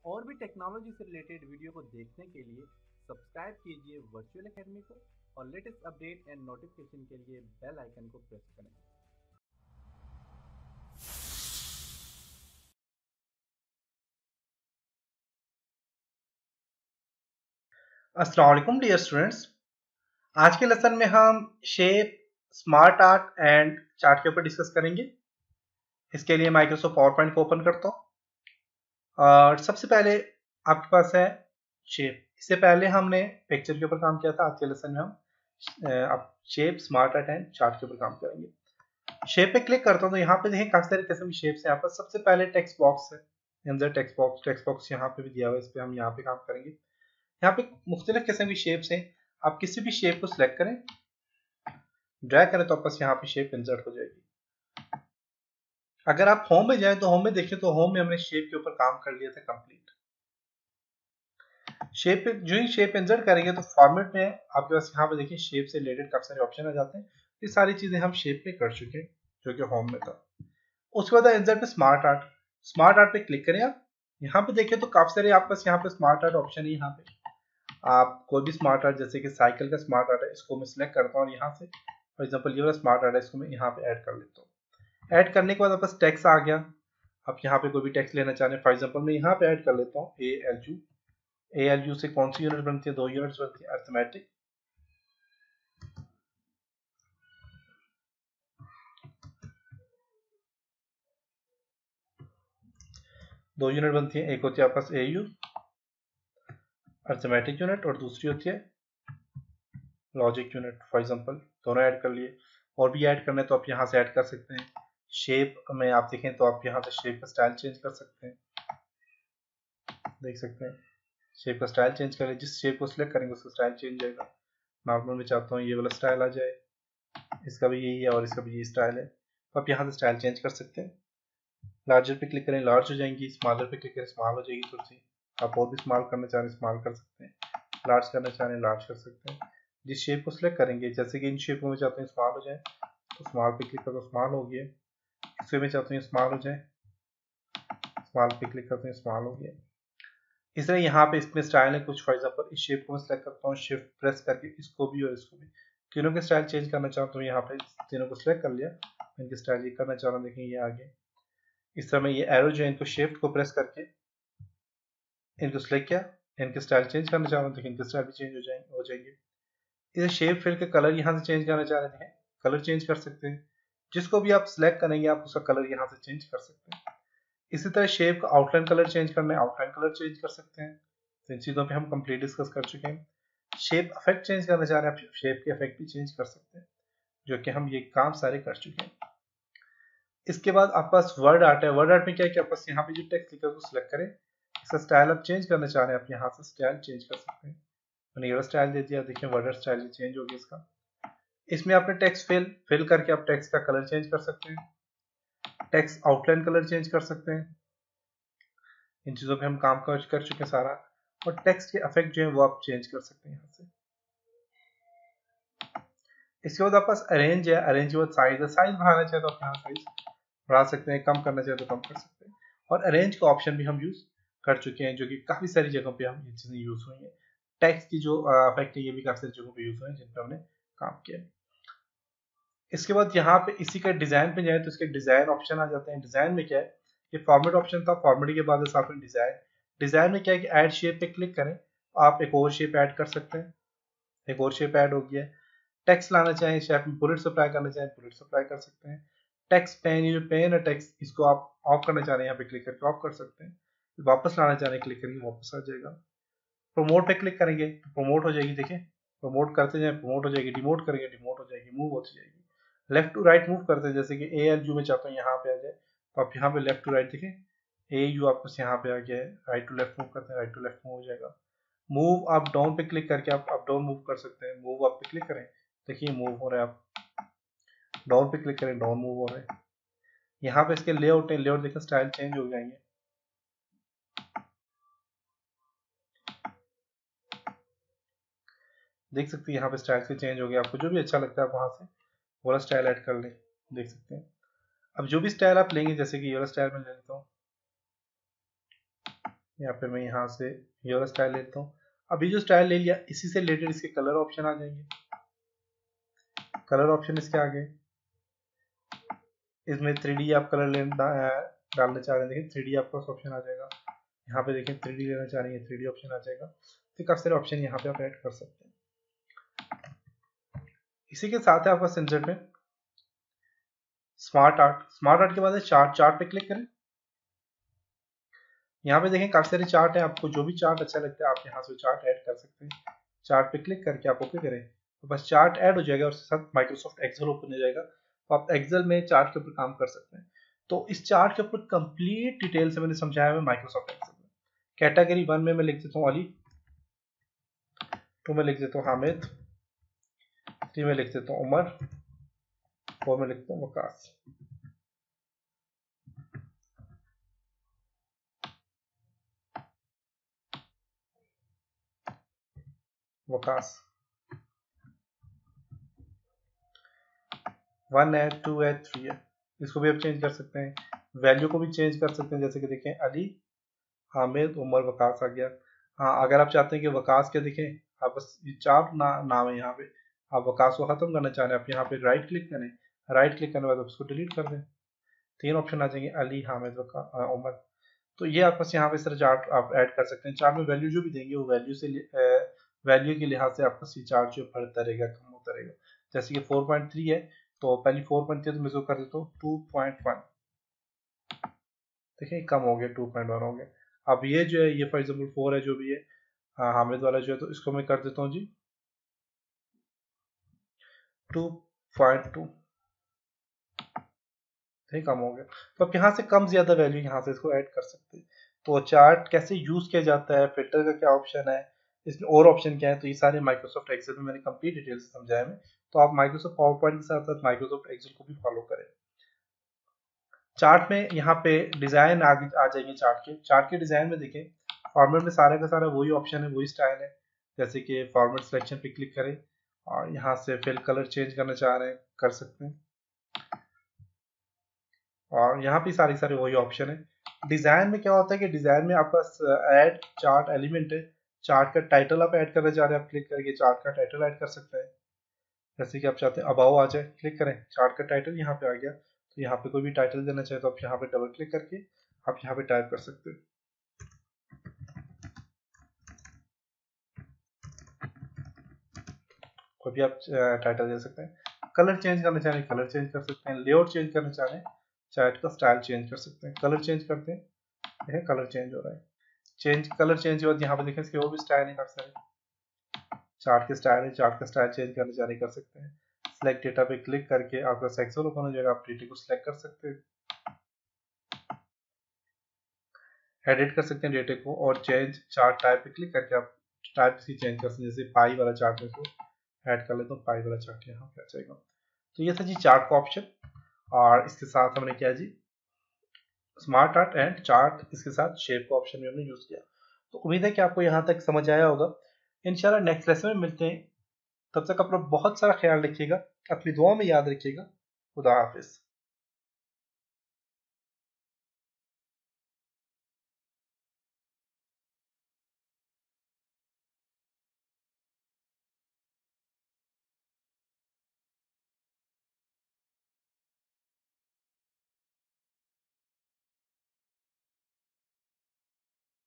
और भी टेक्नोलॉजी से रिलेटेड वीडियो को देखने के लिए सब्सक्राइब कीजिए वर्चुअल एकेडमी को और लेटेस्ट अपडेट एंड नोटिफिकेशन के लिए बेल आइकन को प्रेस करें। अस्सलाम वालेकुम डियर स्टूडेंट्स। आज के लेसन में हम shape, smart art and chart के ऊपर डिस्कस करेंगे। इसके लिए माइक्रोसॉफ्ट पावरपॉइंट को ओपन करता हूँ और सबसे पहले आपके पास है शेप। इससे पहले हमने पिक्चर के ऊपर काम किया था। आज के लेसन में हम अब shape, smart art and chart के ऊपर काम करेंगे। शेप पे क्लिक करता हूँ तो यहाँ पे देखें काफी सारे किस्म की शेप्स हैं। यहाँ पर सबसे पहले टेक्स्ट बॉक्स है, अंदर टेक्स्ट बॉक्स यहाँ पे भी दिया हुआ है। इस पे हम यहाँ पे काम करेंगे। यहाँ पे मुख्तलिफ किस्म की शेप्स हैं। आप किसी भी शेप को सिलेक्ट करें, ड्रैग करें तो आपस यहाँ पे शेप इंसर्ट हो जाएगी। अगर आप होम में जाएं तो होम में देखें तो होम में हमने शेप के ऊपर काम कर लिया था कंप्लीट। शेप पे जो ही शेप इंसर्ट करेंगे तो फॉर्मेट में आपके पास यहाँ पे देखिए शेप से रिलेटेड काफी सारे ऑप्शन आ जाते हैं। ये सारी चीजें हम शेप पे कर चुके हैं जो कि होम में था। उसके बाद इंसर्ट पे स्मार्ट आर्ट। स्मार्ट आर्ट पे क्लिक करें। आप यहाँ पे देखें तो काफी सारे आपके पास यहाँ पे स्मार्ट आर्ट ऑप्शन है। यहाँ पे आप कोई भी स्मार्ट आर्ट, जैसे कि साइकिल का स्मार्ट आर्ट है, इसको मैं सिलेक्ट करता हूँ और यहाँ से फॉर एग्जांपल ये वाला स्मार्ट आर्ट है, इसको मैं यहाँ पे ऐड कर लेता हूँ। ऐड करने के बाद आपके पास टेक्स्ट आ गया। आप यहाँ पे कोई भी टेक्स्ट लेना चाह रहे हैं, फॉर एग्जांपल मैं यहाँ पे ऐड कर लेता हूँ ALU। ALU से कौन सी यूनिट बनती है? 2 यूनिट्स बनती है, अर्थमेटिक। दो यूनिट बनती है, एक होती है आपके पास AU अर्थमेटिक यूनिट और दूसरी होती है लॉजिक यूनिट। फॉर एग्जांपल दोनों ऐड कर लिए। और भी ऐड करना है तो आप यहाँ से ऐड कर सकते हैं। शेप में आप देखें तो आप यहाँ से शेप का स्टाइल चेंज कर सकते हैं। देख सकते हैं शेप का स्टाइल चेंज करें। जिस शेप को सिलेक्ट करेंगे उसका स्टाइल चेंज हो जाएगा। नॉर्मल में चाहता हूँ ये वाला स्टाइल आ जाए, इसका भी यही है और इसका भी यही स्टाइल है, तो आप यहाँ से स्टाइल चेंज कर सकते हैं। लार्जर पे क्लिक करें, लार्ज हो जाएंगी। स्मॉलर पे क्लिक करें, स्मॉल हो जाएगी थोड़ी सी। आप और भी स्मॉल करना चाह रहे हैं स्मॉल कर सकते हैं, लार्ज करना चाह रहे हैं लार्ज कर सकते हैं। जिस शेप को सिलेक्ट करेंगे, जैसे कि इन शेप को मैं चाहता हूँ स्मॉल हो जाए तो स्मॉल पे क्लिक करता हूँ, स्मॉल हो गया। इससे मैं चाहता हूँ स्मॉल हो जाए, स्मॉल पे क्लिक करते हैं, स्मॉल हो गया। इस तरह यहाँ पे इसमें स्टाइल है कुछ। फॉर एग्जांपल इस शेप को मैं सिलेक्ट करता हूँ, शिफ्ट प्रेस करके इसको भी और इसको भी, तीनों के स्टाइल चेंज करना चाहता हूँ। यहाँ पे तीनों को सिलेक्ट कर लिया, इनके स्टाइल ये करना चाह रहा हूँ। देखें ये आगे। इस तरह मैं ये एरो जो है इनको शिफ्ट को प्रेस करके इनको सिलेक्ट किया, इनके स्टाइल चेंज करना चाह रहा हूँ। देखिए इनके स्टाइल भी चेंज हो जाएंगे। इसे शेप फिल के कलर यहाँ से चेंज करना चाह रहे हैं, कलर चेंज कर सकते हैं। जिसको भी आप सिलेक्ट करेंगे आप उसका कलर यहाँ से चेंज कर सकते हैं। इसी तरह शेप का आउटलाइन कलर चेंज करना है, आउटलाइन कलर चेंज कर सकते हैं। तो इन चीजों पे हम कंप्लीट डिस्कस कर चुके हैं। शेप इफेक्ट चेंज करना चाह रहे हैं, आप शेप के इफेक्ट भी चेंज कर सकते हैं, जो कि हम ये काम सारे कर चुके हैं। इसके बाद आपके पास वर्ड आर्ट है। वर्ड आर्ट में क्या है कि आपके पास यहाँ पे जो टेक्स्ट लिखा है उसको सिलेक्ट करें। इसका स्टाइल आप चेंज करना चाह रहे हैं, आप यहाँ से स्टाइल चेंज कर सकते हैं। मैंने ये स्टाइल दे दिया, देखिए वर्ड आर्ट स्टाइल चेंज हो गया इसका। इसमें आपने टेक्स्ट फिल करके आप टेक्स्ट का कलर चेंज कर सकते हैं, टेक्स्ट आउटलाइन कलर चेंज कर सकते हैं। इन चीजों पे हम काम कर चुके हैं सारा। और टेक्स्ट के इफेक्ट जो है वो आप चेंज कर सकते हैं यहाँ से। इसके बाद आपके पास अरेंज है। अरेंज के बाद साइज है। साइज बढ़ाना चाहे तो आप यहाँ साइज बढ़ा सकते हैं, कम करना चाहे तो कम कर सकते हैं। और अरेंज का ऑप्शन भी हम यूज कर चुके हैं, जो कि काफी सारी जगहों पे हम ये चीजें यूज हुई हैं। टेक्स्ट की जो इफेक्ट है ये भी काफी सारी जगहों पे यूज हुए हैं जिन पर हमने काम किया। इसके बाद यहाँ पे इसी का डिजाइन पे जाए तो इसके डिजाइन ऑप्शन आ जाते हैं। डिजाइन में क्या है, ये फॉर्मेट ऑप्शन था, फॉर्मेट के बाद साथ में डिजाइन। डिजाइन में क्या है कि ऐड शेप पे क्लिक करें, आप एक और शेप ऐड कर सकते हैं। एक और शेप ऐड हो गया। टेक्स्ट लाना चाहें, शेप में बुलेट्स अप्लाई करना चाहें, बुलेट्स अप्लाई कर सकते हैं। टेक्स्ट पेन, ये जो पेन है टेक्स्ट, इसको आप ऑफ करना चाह रहे हैं, यहाँ पे क्लिक करके ऑफ कर सकते हैं। वापस लाना चाह रहे हैं, क्लिक करके वापस आ जाएगा। प्रोमोट पे क्लिक करेंगे तो प्रोमोट हो जाएगी। देखिए प्रमोट करते जाए प्रोमोट हो जाएगी, डिमोट करेंगे डिमोट हो जाएगी, मूव होती जाएगी। लेफ्ट टू राइट मूव करते हैं, जैसे कि ALU में चाहता हूँ यहाँ पे आ जाए तो आप यहाँ पे लेफ्ट टू राइट देखें, AU आपको यहाँ पे आ गया है। राइट टू लेफ्ट मूव करते हैं, राइट टू लेफ्ट मूव हो जाएगा। मूव अप डाउन पे क्लिक करके आप अप डाउन मूव कर सकते हैं। मूव अप पे क्लिक करें, देखिए मूव हो रहा है। आप डाउन पे क्लिक करें, डाउन मूव हो रहे हैं। यहाँ पे इसके लेआउट है, लेआउट देखें स्टाइल चेंज हो जाएंगे। देख सकते हैं यहाँ पे स्टाइल से चेंज हो गया। आपको जो भी अच्छा लगता है आप वहां से वो वाला स्टाइल ऐड कर लें, देख सकते हैं। अब जो भी स्टाइल आप लेंगे, जैसे कि ये वाला स्टाइल मैं ले लेता हूँ, यहाँ पे मैं यहाँ से ये वाला स्टाइल लेता हूँ। अभी जो स्टाइल ले लिया इसी से रिलेटेड इसके कलर ऑप्शन आ जाएंगे। कलर ऑप्शन इसके आगे, इसमें 3D आप कलर डालना चाह रहे हैं, देखिए 3D आपका ऑप्शन आ जाएगा। यहाँ पे देखिए 3D लेना चाह रहे हैं, 3D ऑप्शन आ जाएगा। तो काफी सारे ऑप्शन यहाँ पे आप ऐड कर सकते हैं। इसी के साथ है आपका सिंसेट में स्मार्ट आर्ट। स्मार्ट आर्ट के बाद चार्ट। चार्ट पे क्लिक करें। यहाँ पे देखें काफी सारे चार्ट है, आपको जो भी चार्ट अच्छा लगता है आप यहाँ से चार्ट ऐड कर सकते हैं। चार्ट पे क्लिक करके आप ओके करें तो बस चार्ट ऐड हो जाएगा और उसके साथ माइक्रोसॉफ्ट एक्सेल ओपन हो जाएगा। तो आप एक्सेल में चार्ट के ऊपर काम कर सकते हैं। तो इस चार्ट के ऊपर कंप्लीट डिटेल से मैंने समझाया है माइक्रोसॉफ्ट एक्सेल में। कैटेगरी 1 में मैं लिख देता हूँ अली, 2 में लिख देता हूँ हामिद, 3 में लिख देता हूँ उमर, 4 में लिखता हूँ वकास। वकास 1 है, 2 है, 3 है। इसको भी आप चेंज कर सकते हैं, वैल्यू को भी चेंज कर सकते हैं। जैसे कि देखें अली, हामिद, उमर, वकास आ गया। हाँ, अगर आप चाहते हैं कि वकास के देखें, आप बस ये 4 नाम है यहाँ पे, आप वकास को खत्म करना चाह रहे हैं, आप यहाँ पे राइट क्लिक करें। राइट क्लिक करने के बाद आप इसको डिलीट कर दें। 3 ऑप्शन आ जाएंगे, अली, हामिद, उमर। तो ये आप बस यहाँ पे इस तरह चार्ट आप ऐड कर सकते हैं। चार्ट में वैल्यू जो भी देंगे वो वैल्यू के लिहाज से आपका सी चार्ट जो बढ़ता रहेगा, कम होता रहेगा। जैसे कि 4.3 है तो पहले 4.3 तो मैं इसको कर देता हूँ 2.1। देखिए कम हो गया, 2.1 हो गया। अब ये जो है, ये फॉर एग्जाम्पल 4 है जो भी है, हामिद वाला जो है, तो इसको मैं कर देता हूँ जी 2.2। कम हो गया। तो आप यहाँ से कम ज्यादा वैल्यू यहाँ से इसको ऐड कर सकते हैं। तो चार्ट कैसे यूज किया जाता है, फिल्टर का क्या ऑप्शन है, इसमें और ऑप्शन क्या है, तो ये सारे माइक्रोसॉफ्ट एक्सेल में मैंने कंप्लीट डिटेल से समझाया है। तो आप माइक्रोसॉफ्ट पावर पॉइंट के साथ साथ माइक्रोसॉफ्ट एक्सेल को भी फॉलो करें। चार्ट में यहाँ पे डिजाइन आगे आ जाएंगे। चार्ट के डिजाइन में देखें, फॉर्मेट में सारा का सारा वही ऑप्शन है, वही स्टाइल है। जैसे कि फॉर्मेट सिलेक्शन पे क्लिक करें और यहाँ से फिल कलर चेंज करना चाह रहे हैं, कर सकते हैं। और यहाँ पे सारे सारे वही ऑप्शन है। डिजाइन में क्या होता है कि डिजाइन में आपका ऐड चार्ट एलिमेंट है। चार्ट का टाइटल आप ऐड करना चाह रहे हैं, आप क्लिक करके चार्ट का टाइटल ऐड कर सकते हैं। जैसे कि आप चाहते हैं अबाउ आ जाए, क्लिक करें, चार्ट का टाइटल यहाँ पे आ गया। तो यहाँ पे कोई भी टाइटल देना चाहे तो आप यहाँ पे डबल क्लिक करके आप यहाँ पे टाइप कर सकते हैं। कोई भी आप टाइटल दे सकते हैं। कलर चेंज करना चाह रहे हैं, कलर चेंज कर सकते हैं। लेआउट चेंज करना चाह रहे हैं, चार्ट का स्टाइल चेंज कर सकते हैं। कलर चेंज करते हैं, देखिए कलर चेंज हो रहा है। कलर चेंज के बाद यहाँ पे देखें इसके और भी स्टाइल है काफी सारे। चार्ट के स्टाइल है, चार्ट का स्टाइल चेंज करना चाह रहे कर सकते हैं। सिलेक्ट डेटा पे क्लिक करके आपका सेक्शन ओपन हो जाएगा, आप डेटा को सिलेक्ट कर सकते हैं, एडिट कर सकते हैं डेटा को। और चेंज चार्ट टाइप पे क्लिक करके आप टाइप से चेंज कर सकते हैं। जैसे पाई वाला चार्ट में को ऐड कर ले तो पाई वाला चार्ट यहाँ पे आ जाएगा। तो ये था जी चार्ट का ऑप्शन। और इसके साथ हमने क्या जी, स्मार्ट आर्ट एंड चार्ट, इसके साथ शेप का ऑप्शन भी हमने यूज किया। तो उम्मीद है कि आपको यहाँ तक समझ आया होगा। इंशाल्लाह नेक्स्ट लेसन में मिलते हैं। तब तक अपना बहुत सारा ख्याल रखिएगा, अपनी दुआ में याद रखिएगा। खुदा हाफिज।